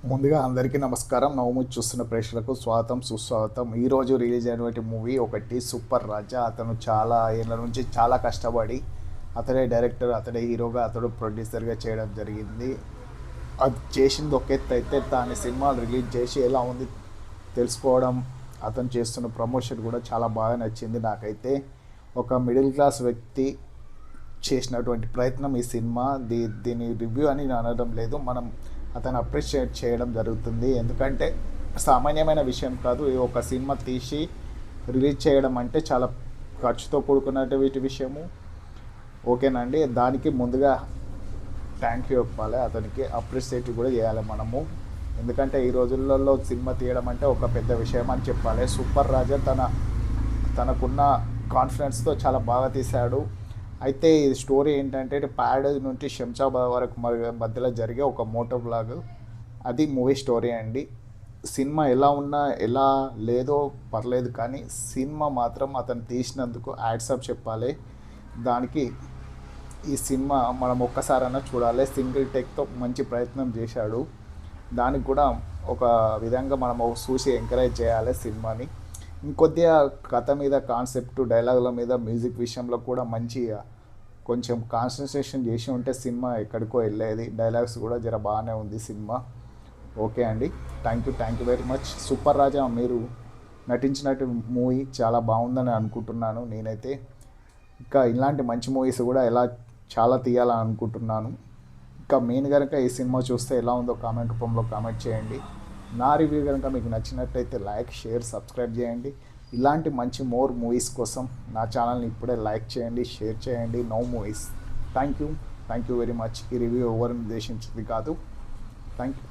ముందుగా అందరికీ నమస్కారం. నవము చూస్తున్న ప్రేక్షకులకు స్వాగతం సుస్వాగతం. ఈరోజు రిలీజ్ అయినటువంటి మూవీ ఒకటి సూపర్ రాజా. అతను చాలా ఏళ్ళ నుంచి చాలా కష్టపడి అతడే డైరెక్టర్, అతడే హీరోగా, అతడు ప్రొడ్యూసర్గా చేయడం జరిగింది. అది చేసింది ఒక ఎత్తు అయితే దాని సినిమాలు రిలీజ్ చేసి ఎలా ఉంది తెలుసుకోవడం, అతను చేస్తున్న ప్రమోషన్ కూడా చాలా బాగా నచ్చింది నాకైతే. ఒక మిడిల్ క్లాస్ వ్యక్తి చేసినటువంటి ప్రయత్నం ఈ సినిమా. దీని రివ్యూ అని నేను అనడం లేదు, మనం అతను అప్రిషియేట్ చేయడం జరుగుతుంది. ఎందుకంటే సామాన్యమైన విషయం కాదు. ఈ ఒక సినిమా తీసి రిలీజ్ చేయడం అంటే చాలా ఖర్చుతో కూడుకున్నటువంటి విషయము. ఓకేనండి, దానికి ముందుగా థ్యాంక్ యూ చెప్పాలి, అతనికి అప్రిషియేట్ కూడా చేయాలి మనము. ఎందుకంటే ఈ రోజులలో సినిమా తీయడం అంటే ఒక పెద్ద విషయం అని చెప్పాలి. సూపర్ రాజా తనకున్న కాన్ఫిడెన్స్తో చాలా బాగా తీశాడు. అయితే ఈ స్టోరీ ఏంటంటే ప్యారడైజ్ నుండి శంషాబాద్ వరకు మధ్యలో జరిగే ఒక మోటో బ్లాగ్, అది మూవీ స్టోరీ అండి. సినిమా ఎలా ఉన్నా ఎలా లేదో పర్లేదు, కానీ సినిమా మాత్రం అతను తీసినందుకు యాడ్సప్ చెప్పాలి. దానికి ఈ సినిమా మనం ఒక్కసారైనా చూడాలి. సింగిల్ టేక్తో మంచి ప్రయత్నం చేశాడు. దానికి కూడా ఒక విధంగా మనం చూసి ఎంకరేజ్ చేయాలి సినిమాని. ఇంకొద్దిగా కథ మీద, కాన్సెప్ట్, డైలాగుల మీద, మ్యూజిక్ విషయంలో కూడా మంచిగా కొంచెం కాన్సన్ట్రేషన్ చేసి ఉంటే సినిమా ఎక్కడికో వెళ్ళేది. డైలాగ్స్ కూడా జర బాగానే ఉంది సినిమా. ఓకే అండి, thank you very much. Super Raja మీరు నటించినట్టు మూవీ చాలా బాగుందని అనుకుంటున్నాను నేనైతే. ఇంకా ఇలాంటి మంచి మూవీస్ కూడా చాలా తీయాలని అనుకుంటున్నాను. ఇంకా మెయిన్ కనుక ఈ సినిమా చూస్తే ఎలా ఉందో కామెంట్ రూపంలో కామెంట్ చేయండి. నా రివ్యూ కనుక మీకు నచ్చినట్టయితే లైక్, షేర్, సబ్స్క్రైబ్ చేయండి. ఇలాంటి మంచి మూవీస్ కోసం నా ఛానల్ని ఇప్పుడే లైక్ చేయండి, షేర్ చేయండి. No movies. Thank you very much. ఈ రివ్యూ ఎవరిని ఉద్దేశించింది కాదు. Thank you.